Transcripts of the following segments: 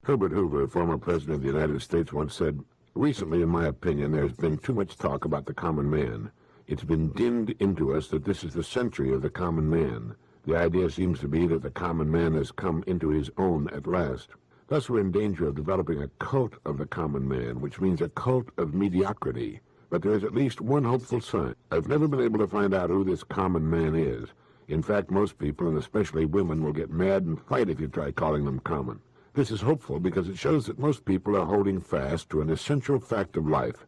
Herbert Hoover, former president of the United States, once said, "Recently, in my opinion, there's been too much talk about the common man. It's been dinned into us that this is the century of the common man. The idea seems to be that the common man has come into his own at last. Thus, we're in danger of developing a cult of the common man, which means a cult of mediocrity. But there is at least one hopeful sign. I've never been able to find out who this common man is. In fact, most people, and especially women, will get mad and fight if you try calling them common. This is hopeful because it shows that most people are holding fast to an essential fact of life.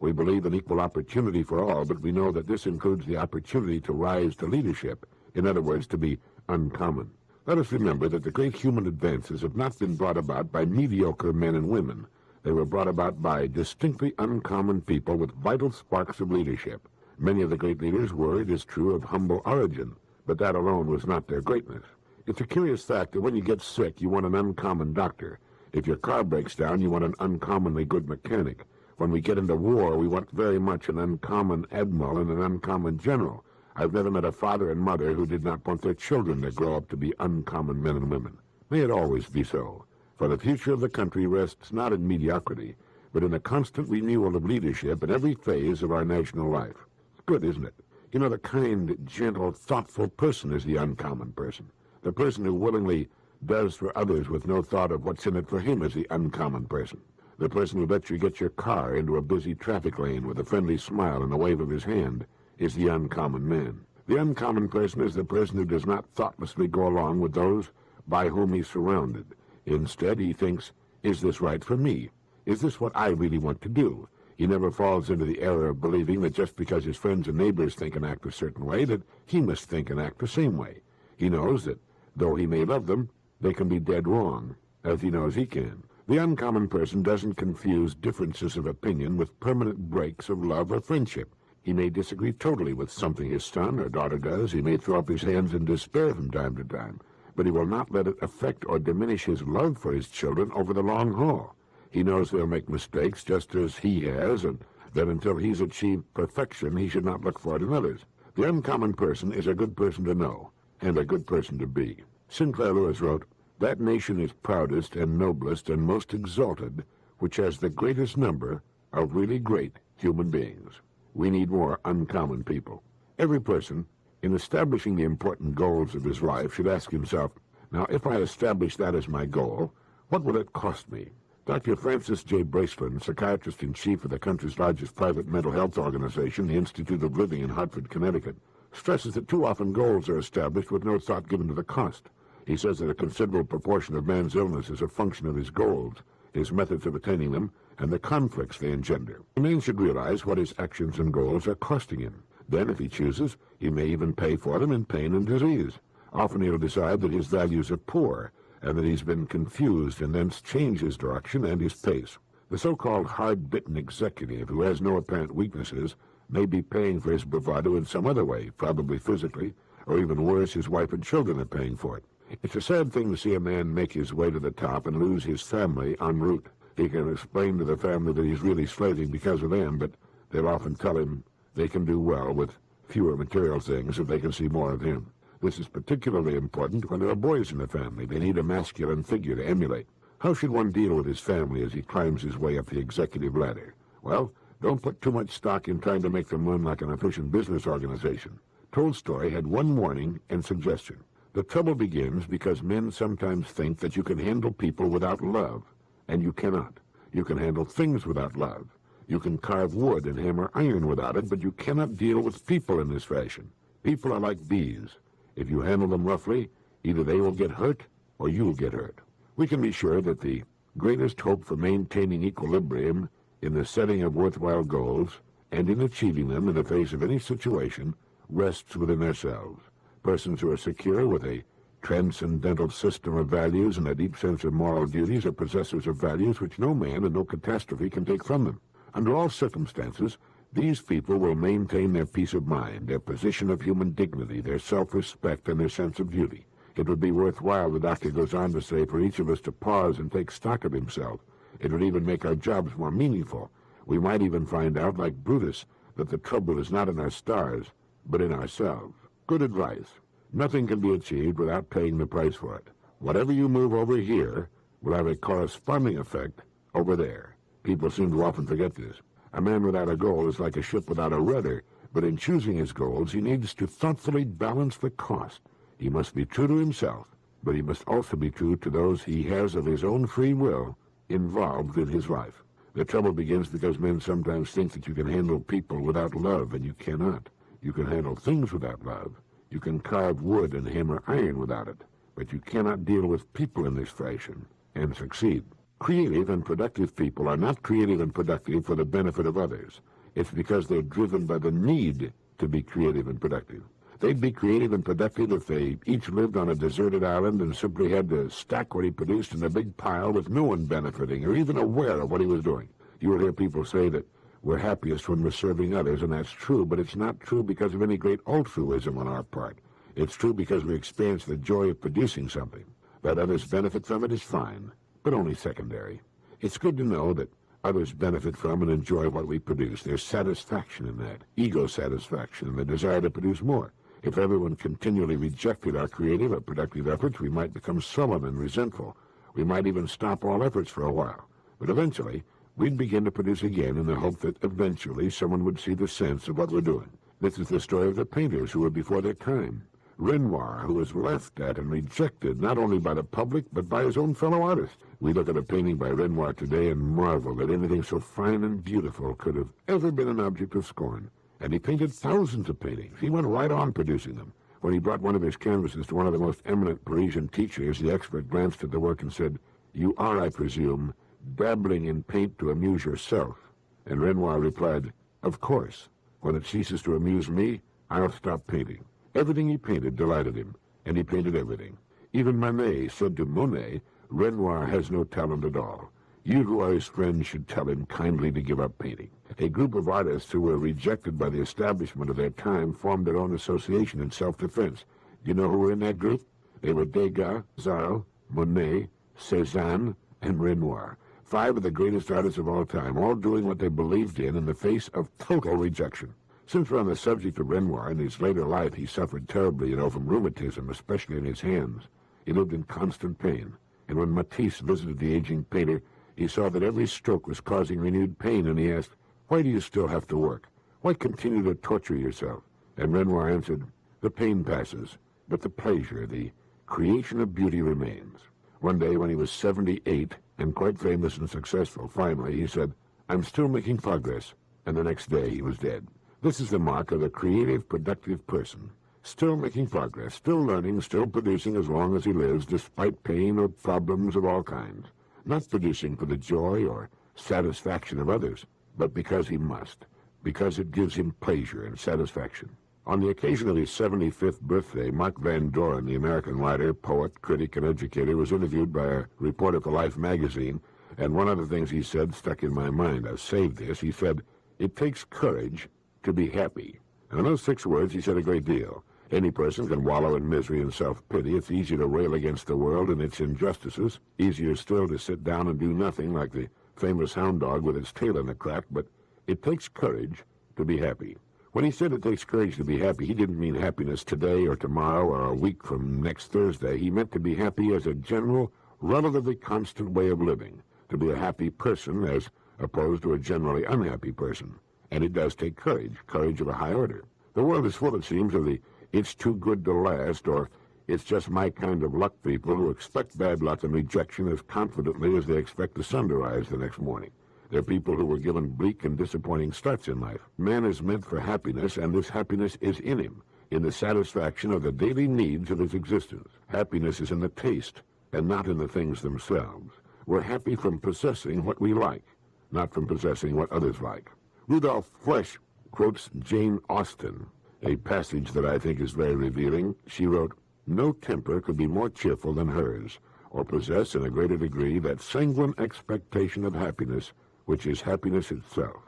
We believe in equal opportunity for all, but we know that this includes the opportunity to rise to leadership. In other words, to be uncommon. Let us remember that the great human advances have not been brought about by mediocre men and women. They were brought about by distinctly uncommon people with vital sparks of leadership. Many of the great leaders were, it is true, of humble origin, but that alone was not their greatness. It's a curious fact that when you get sick, you want an uncommon doctor. If your car breaks down, you want an uncommonly good mechanic. When we get into war, we want very much an uncommon admiral and an uncommon general. I've never met a father and mother who did not want their children to grow up to be uncommon men and women. May it always be so. For the future of the country rests not in mediocrity, but in a constant renewal of leadership in every phase of our national life. It's good, isn't it? You know, the kind, gentle, thoughtful person is the uncommon person. The person who willingly does for others with no thought of what's in it for him is the uncommon person. The person who lets you get your car into a busy traffic lane with a friendly smile and a wave of his hand is the uncommon man. The uncommon person is the person who does not thoughtlessly go along with those by whom he's surrounded. Instead, he thinks, is this right for me? Is this what I really want to do? He never falls into the error of believing that just because his friends and neighbors think and act a certain way, that he must think and act the same way. He knows that, though he may love them, they can be dead wrong, as he knows he can. The uncommon person doesn't confuse differences of opinion with permanent breaks of love or friendship. He may disagree totally with something his son or daughter does. He may throw up his hands in despair from time to time, but he will not let it affect or diminish his love for his children over the long haul. He knows they'll make mistakes just as he has, and that until he's achieved perfection, he should not look for it in others. The uncommon person is a good person to know, and a good person to be. Sinclair Lewis wrote, "That nation is proudest and noblest and most exalted, which has the greatest number of really great human beings." We need more uncommon people. Every person, in establishing the important goals of his life, should ask himself, now, if I establish that as my goal, what will it cost me? Dr. Francis J. Braceland, psychiatrist-in-chief of the country's largest private mental health organization, the Institute of Living in Hartford, Connecticut, stresses that too often goals are established with no thought given to the cost. He says that a considerable proportion of man's illness is a function of his goals, his methods of attaining them, and the conflicts they engender. A man should realize what his actions and goals are costing him. Then, if he chooses, he may even pay for them in pain and disease. Often he'll decide that his values are poor, and that he's been confused, and thence change his direction and his pace. The so-called hard-bitten executive, who has no apparent weaknesses, may be paying for his bravado in some other way, probably physically, or even worse, his wife and children are paying for it. It's a sad thing to see a man make his way to the top and lose his family en route. He can explain to the family that he's really slaving because of them, but they'll often tell him they can do well with fewer material things if they can see more of him. This is particularly important when there are boys in the family. They need a masculine figure to emulate. How should one deal with his family as he climbs his way up the executive ladder? Well, don't put too much stock in trying to make them run like an efficient business organization. Tolstoy had one warning and suggestion. The trouble begins because men sometimes think that you can handle people without love. And you cannot. You can handle things without love. You can carve wood and hammer iron without it, but you cannot deal with people in this fashion. People are like bees. If you handle them roughly, either they will get hurt or you'll get hurt. We can be sure that the greatest hope for maintaining equilibrium in the setting of worthwhile goals and in achieving them in the face of any situation rests within ourselves. Persons who are secure with a transcendental system of values and a deep sense of moral duties are possessors of values which no man and no catastrophe can take from them. Under all circumstances, these people will maintain their peace of mind, their position of human dignity, their self-respect, and their sense of duty. It would be worthwhile, the doctor goes on to say, for each of us to pause and take stock of himself. It would even make our jobs more meaningful. We might even find out, like Brutus, that the trouble is not in our stars, but in ourselves. Good advice. Nothing can be achieved without paying the price for it. Whatever you move over here will have a corresponding effect over there. People seem to often forget this. A man without a goal is like a ship without a rudder, but in choosing his goals, he needs to thoughtfully balance the cost. He must be true to himself, but he must also be true to those he has of his own free will involved in his life. The trouble begins because men sometimes think that you can handle people without love, and you cannot. You can handle things without love. You can carve wood and hammer iron without it, but you cannot deal with people in this fashion and succeed. Creative and productive people are not creative and productive for the benefit of others. It's because they're driven by the need to be creative and productive. They'd be creative and productive if they each lived on a deserted island and simply had to stack what he produced in a big pile with no one benefiting or even aware of what he was doing. You will hear people say that we're happiest when we're serving others, and that's true, but it's not true because of any great altruism on our part. It's true because we experience the joy of producing something. That others benefit from it is fine, but only secondary. It's good to know that others benefit from and enjoy what we produce. There's satisfaction in that, ego satisfaction, and the desire to produce more. If everyone continually rejected our creative or productive efforts, we might become sullen and resentful. We might even stop all efforts for a while. But eventually, we'd begin to produce again in the hope that eventually someone would see the sense of what we're doing. This is the story of the painters who were before their time. Renoir, who was laughed at and rejected not only by the public, but by his own fellow artists. We look at a painting by Renoir today and marvel that anything so fine and beautiful could have ever been an object of scorn. And he painted thousands of paintings. He went right on producing them. When he brought one of his canvases to one of the most eminent Parisian teachers, the expert glanced at the work and said, "You are, I presume, dabbling in paint to amuse yourself." And Renoir replied, "Of course. When it ceases to amuse me, I'll stop painting." Everything he painted delighted him, and he painted everything. Even Manet said to Monet, "Renoir has no talent at all. You who are his friend should tell him kindly to give up painting." A group of artists who were rejected by the establishment of their time formed their own association in self-defense. Do you know who were in that group? They were Degas, Zarl, Monet, Cézanne, and Renoir. 5 of the greatest artists of all time, all doing what they believed in the face of total rejection. Since we're on the subject of Renoir, in his later life he suffered terribly, from rheumatism, especially in his hands. He lived in constant pain, and when Matisse visited the aging painter, he saw that every stroke was causing renewed pain, and he asked, "Why do you still have to work? Why continue to torture yourself?" And Renoir answered, "The pain passes, but the pleasure, the creation of beauty remains." One day when he was 78 and quite famous and successful, finally he said, "I'm still making progress," and the next day he was dead. This is the mark of a creative, productive person. Still making progress, still learning, still producing as long as he lives, despite pain or problems of all kinds. Not producing for the joy or satisfaction of others, but because he must, because it gives him pleasure and satisfaction. On the occasion of his 75th birthday, Mark Van Doren, the American writer, poet, critic, and educator, was interviewed by a reporter for Life magazine, and one of the things he said stuck in my mind. I've saved this. He said, "It takes courage to be happy." And in those 6 words, he said a great deal. Any person can wallow in misery and self-pity. It's easy to rail against the world and its injustices. Easier still to sit down and do nothing, like the famous hound dog with its tail in a crack. But it takes courage to be happy. When he said it takes courage to be happy, he didn't mean happiness today or tomorrow or a week from next Thursday. He meant to be happy as a general, relatively constant way of living. To be a happy person as opposed to a generally unhappy person. And it does take courage, courage of a high order. The world is full, it seems, of the "it's too good to last" or "it's just my kind of luck" people who expect bad luck and rejection as confidently as they expect the sun to rise the next morning. They're people who were given bleak and disappointing starts in life. Man is meant for happiness, and this happiness is in him, in the satisfaction of the daily needs of his existence. Happiness is in the taste, and not in the things themselves. We're happy from possessing what we like, not from possessing what others like. Rudolph Flesch quotes Jane Austen, a passage that I think is very revealing. She wrote, "No temper could be more cheerful than hers, or possess in a greater degree that sanguine expectation of happiness, which is happiness itself."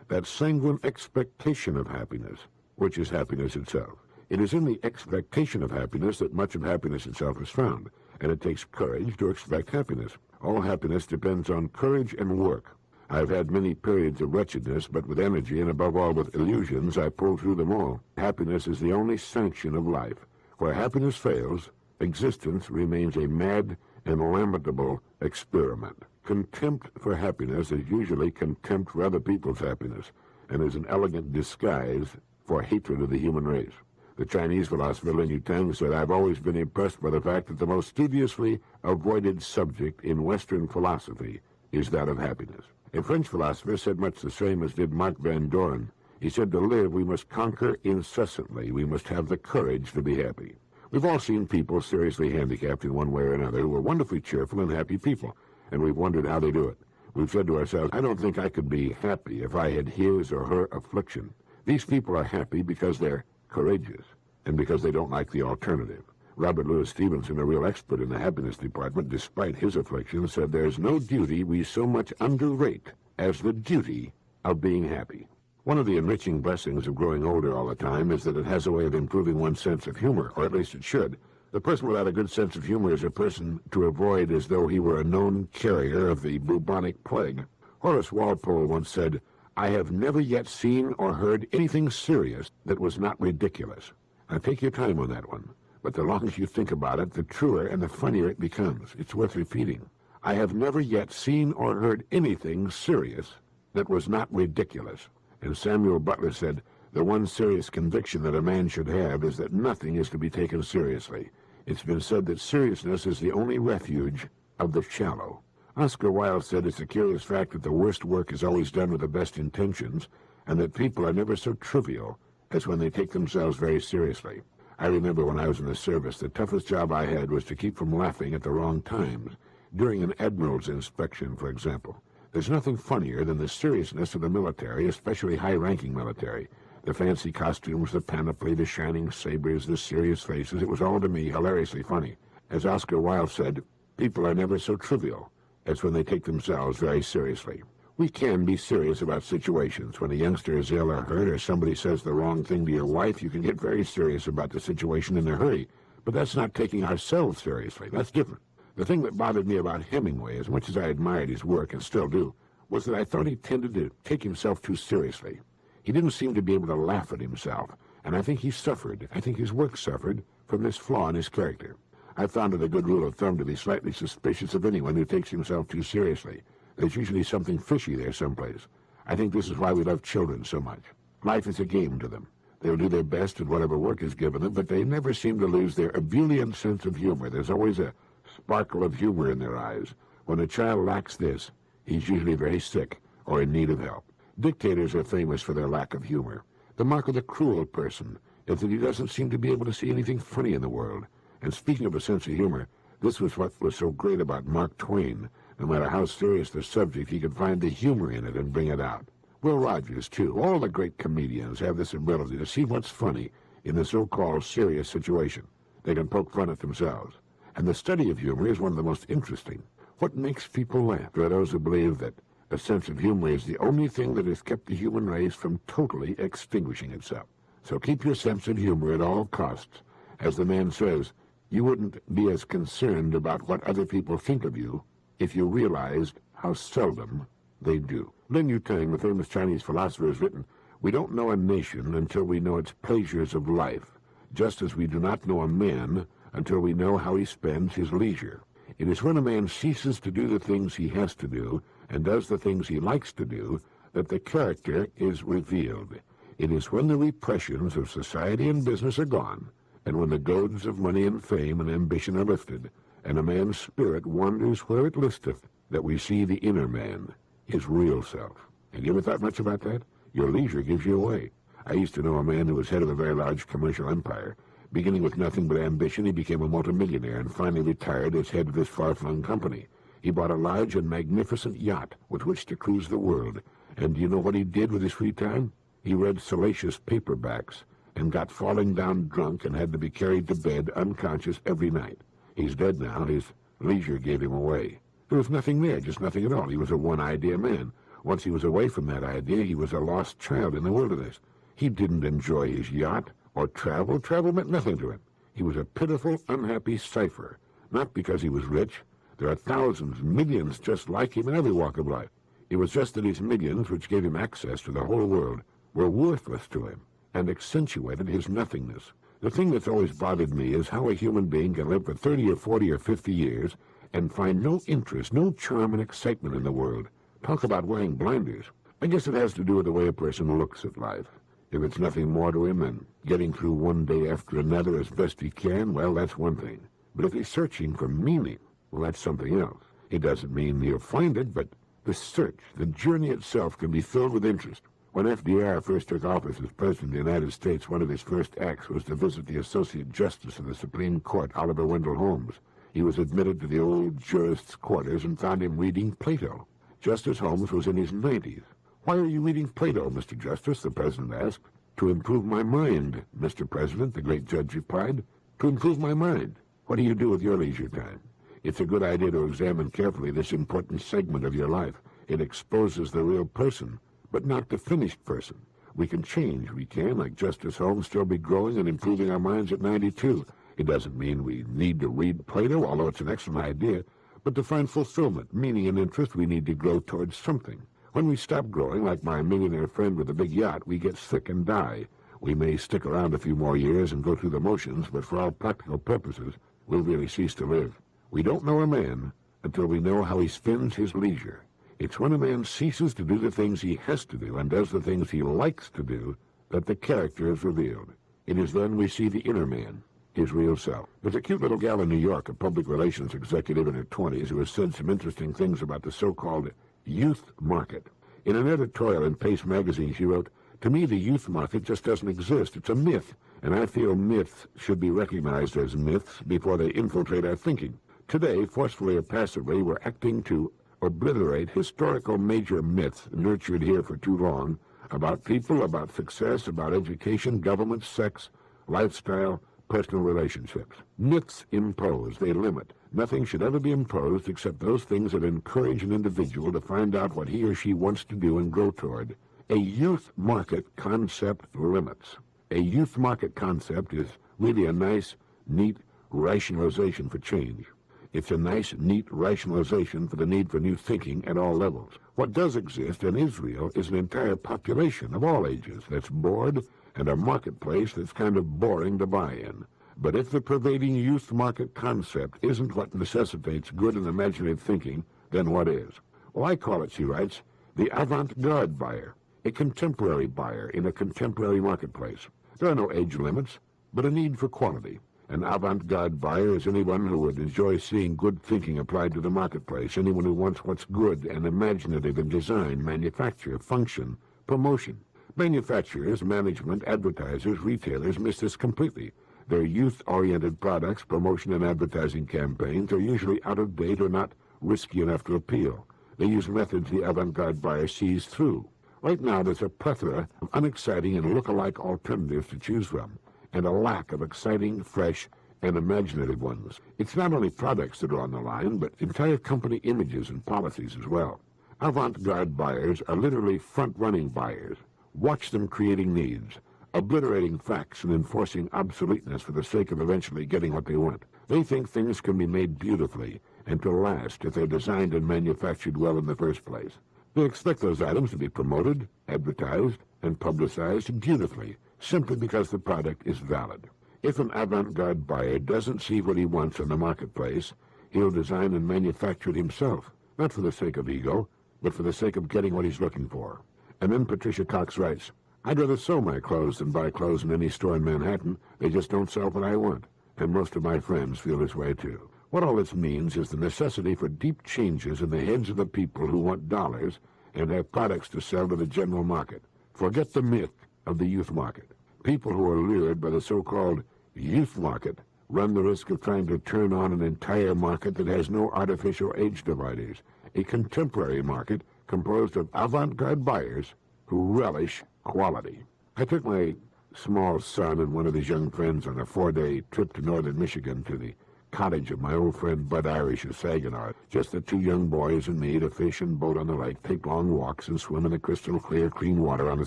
That sanguine expectation of happiness, which is happiness itself. It is in the expectation of happiness that much of happiness itself is found, and it takes courage to expect happiness. All happiness depends on courage and work. I've had many periods of wretchedness, but with energy and above all with illusions, I pulled through them all. Happiness is the only sanction of life. Where happiness fails, Existence remains a mad and lamentable experiment. Contempt for happiness is usually contempt for other people's happiness, and is an elegant disguise for hatred of the human race. The Chinese philosopher Lin Yutang said, "I've always been impressed by the fact that the most studiously avoided subject in Western philosophy is that of happiness." A French philosopher said much the same as did Mark Van Doren. He said, "To live, we must conquer incessantly. We must have the courage to be happy." We've all seen people seriously handicapped in one way or another who are wonderfully cheerful and happy people, and we've wondered how they do it. We've said to ourselves, "I don't think I could be happy if I had his or her affliction." These people are happy because they're courageous, and because they don't like the alternative. Robert Louis Stevenson, a real expert in the happiness department, despite his affliction, said, "There's no duty we so much underrate as the duty of being happy." One of the enriching blessings of growing older all the time is that it has a way of improving one's sense of humor, or at least it should. The person without a good sense of humor is a person to avoid as though he were a known carrier of the bubonic plague. Horace Walpole once said, "I have never yet seen or heard anything serious that was not ridiculous." Now take your time on that one, but the longer you think about it, the truer and the funnier it becomes. It's worth repeating. I have never yet seen or heard anything serious that was not ridiculous. And Samuel Butler said, "The one serious conviction that a man should have is that nothing is to be taken seriously. It's been said that seriousness is the only refuge of the shallow." Oscar Wilde said, "It's a curious fact that the worst work is always done with the best intentions, and that people are never so trivial as when they take themselves very seriously." I remember when I was in the service, the toughest job I had was to keep from laughing at the wrong times. During an admiral's inspection, for example. There's nothing funnier than the seriousness of the military, especially high-ranking military. The fancy costumes, the panoply, the shining sabers, the serious faces, it was all to me hilariously funny. As Oscar Wilde said, people are never so trivial as when they take themselves very seriously. We can be serious about situations. When a youngster is ill or hurt, or somebody says the wrong thing to your wife, you can get very serious about the situation in a hurry. But that's not taking ourselves seriously. That's different. The thing that bothered me about Hemingway, as much as I admired his work, and still do, was that I thought he tended to take himself too seriously. He didn't seem to be able to laugh at himself, and I think he suffered, I think his work suffered, from this flaw in his character. I found it a good rule of thumb to be slightly suspicious of anyone who takes himself too seriously. There's usually something fishy there someplace. I think this is why we love children so much. Life is a game to them. They'll do their best at whatever work is given them, but they never seem to lose their ebullient sense of humor. There's always a sparkle of humor in their eyes. When a child lacks this, he's usually very sick or in need of help. Dictators are famous for their lack of humor. The mark of the cruel person is that he doesn't seem to be able to see anything funny in the world. And speaking of a sense of humor, this was what was so great about Mark Twain. No matter how serious the subject, he could find the humor in it and bring it out. Will Rogers, too. All the great comedians have this ability to see what's funny in the so-called serious situation. They can poke fun at themselves. And the study of humor is one of the most interesting. What makes people laugh? There are those who believe that a sense of humor is the only thing that has kept the human race from totally extinguishing itself. So keep your sense of humor at all costs. As the man says, you wouldn't be as concerned about what other people think of you if you realized how seldom they do. Lin Yutang, the famous Chinese philosopher, has written, "We don't know a nation until we know its pleasures of life, just as we do not know a man until we know how he spends his leisure. It is when a man ceases to do the things he has to do and does the things he likes to do that the character is revealed. It is when the repressions of society and business are gone, and when the goads of money and fame and ambition are lifted, and a man's spirit wanders where it listeth, that we see the inner man, his real self." Have you ever thought much about that? Your leisure gives you away. I used to know a man who was head of a very large commercial empire. Beginning with nothing but ambition, he became a multimillionaire and finally retired as head of this far-flung company. He bought a large and magnificent yacht with which to cruise the world. And do you know what he did with his free time? He read salacious paperbacks and got falling down drunk and had to be carried to bed unconscious every night. He's dead now. His leisure gave him away. There was nothing there, just nothing at all. He was a one-idea man. Once he was away from that idea, he was a lost child in the wilderness. He didn't enjoy his yacht or travel. Travel meant nothing to him. He was a pitiful, unhappy cipher, not because he was rich. There are thousands, millions just like him in every walk of life. It was just that his millions, which gave him access to the whole world, were worthless to him and accentuated his nothingness. The thing that's always bothered me is how a human being can live for 30 or 40 or 50 years and find no interest, no charm and excitement in the world. Talk about wearing blinders. I guess it has to do with the way a person looks at life. If it's nothing more to him than getting through one day after another as best he can, well, that's one thing. But if he's searching for meaning, well, that's something else. It doesn't mean he'll find it, but the search, the journey itself can be filled with interest. When FDR first took office as President of the United States, one of his first acts was to visit the Associate Justice of the Supreme Court, Oliver Wendell Holmes. He was admitted to the old jurist's quarters and found him reading Plato. Justice Holmes was in his 90s. "Why are you reading Plato, Mr. Justice?" the President asked. "To improve my mind, Mr. President," the great judge replied. "To improve my mind. What do you do with your leisure time?" It's a good idea to examine carefully this important segment of your life. It exposes the real person, but not the finished person. We can change, we can, like Justice Holmes, still be growing and improving our minds at 92. It doesn't mean we need to read Plato, although it's an excellent idea, but to find fulfillment, meaning, and interest, we need to grow towards something. When we stop growing, like my millionaire friend with the big yacht, we get sick and die. We may stick around a few more years and go through the motions, but for all practical purposes, we'll really cease to live. We don't know a man until we know how he spends his leisure. It's when a man ceases to do the things he has to do and does the things he likes to do that the character is revealed. It is then we see the inner man, his real self. There's a cute little gal in New York, a public relations executive in her 20s, who has said some interesting things about the so-called youth market. In an editorial in Pace magazine, she wrote, "To me, the youth market just doesn't exist. It's a myth, and I feel myths should be recognized as myths before they infiltrate our thinking. Today, forcefully or passively, we're acting to obliterate historical major myths nurtured here for too long about people, about success, about education, government, sex, lifestyle, personal relationships. Myths impose, they limit. Nothing should ever be imposed except those things that encourage an individual to find out what he or she wants to do and grow toward. A youth market concept limits. A youth market concept is really a nice, neat rationalization for change. It's a nice, neat rationalization for the need for new thinking at all levels. What does exist and is real is an entire population of all ages that's bored and a marketplace that's kind of boring to buy in. But if the pervading youth market concept isn't what necessitates good and imaginative thinking, then what is? Well, I call it, she writes, the avant-garde buyer, a contemporary buyer in a contemporary marketplace. There are no age limits, but a need for quality. An avant-garde buyer is anyone who would enjoy seeing good thinking applied to the marketplace, anyone who wants what's good and imaginative in design, manufacture, function, promotion. Manufacturers, management, advertisers, retailers miss this completely. Their youth-oriented products, promotion, and advertising campaigns are usually out of date or not risky enough to appeal. They use methods the avant-garde buyer sees through. Right now, there's a plethora of unexciting and look-alike alternatives to choose from, and a lack of exciting, fresh, and imaginative ones. It's not only products that are on the line, but entire company images and policies as well. Avant-garde buyers are literally front-running buyers. Watch them creating needs, obliterating facts and enforcing obsoleteness for the sake of eventually getting what they want. They think things can be made beautifully and to last if they're designed and manufactured well in the first place. They expect those items to be promoted, advertised, and publicized beautifully, simply because the product is valid. If an avant-garde buyer doesn't see what he wants in the marketplace, he'll design and manufacture it himself, not for the sake of ego, but for the sake of getting what he's looking for. And then Patricia Cox writes, I'd rather sew my clothes than buy clothes in any store in Manhattan. They just don't sell what I want. And most of my friends feel this way too. What all this means is the necessity for deep changes in the heads of the people who want dollars and have products to sell to the general market. Forget the myth of the youth market. People who are lured by the so-called youth market run the risk of trying to turn on an entire market that has no artificial age dividers, a contemporary market composed of avant-garde buyers who relish quality. I took my small son and one of his young friends on a 4-day trip to northern Michigan to the cottage of my old friend Bud Irish of Saginaw. Just the two young boys and me to fish and boat on the lake, take long walks, and swim in the crystal clear, clean water on the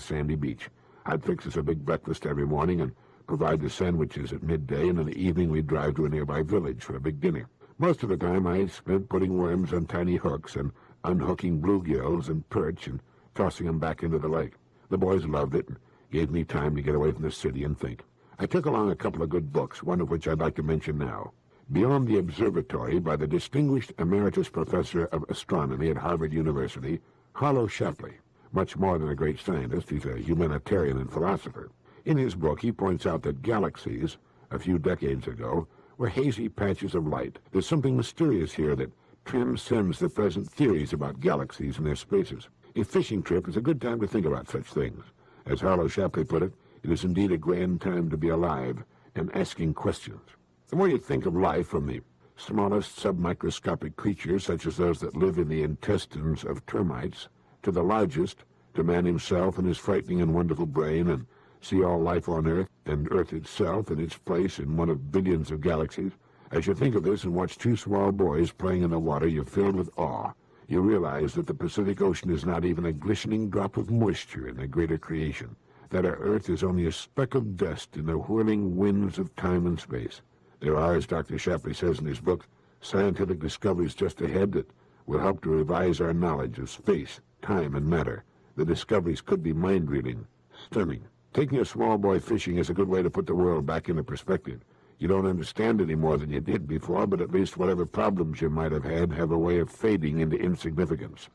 sandy beach. I'd fix us a big breakfast every morning and provide the sandwiches at midday, and in the evening we'd drive to a nearby village for a big dinner. Most of the time I spent putting worms on tiny hooks and unhooking bluegills and perch and tossing them back into the lake. The boys loved it and gave me time to get away from the city and think. I took along a couple of good books, one of which I'd like to mention now. Beyond the Observatory by the distinguished emeritus professor of astronomy at Harvard University, Harlow Shapley. Much more than a great scientist, he's a humanitarian and philosopher. In his book, he points out that galaxies, a few decades ago, were hazy patches of light. There's something mysterious here that transcends the present theories about galaxies and their spaces. A fishing trip is a good time to think about such things. As Harlow Shapley put it, it is indeed a grand time to be alive and asking questions. The more you think of life, from the smallest submicroscopic creatures such as those that live in the intestines of termites, to the largest, to man himself and his frightening and wonderful brain, and see all life on Earth and Earth itself in its place in one of billions of galaxies. As you think of this and watch two small boys playing in the water, you're filled with awe. You realize that the Pacific Ocean is not even a glistening drop of moisture in the greater creation, that our Earth is only a speck of dust in the whirling winds of time and space. There are, as Dr. Shapley says in his book, scientific discoveries just ahead that will help to revise our knowledge of space, time, and matter. The discoveries could be mind-reading, stunning. Taking a small boy fishing is a good way to put the world back into perspective. You don't understand any more than you did before, but at least whatever problems you might have had have a way of fading into insignificance.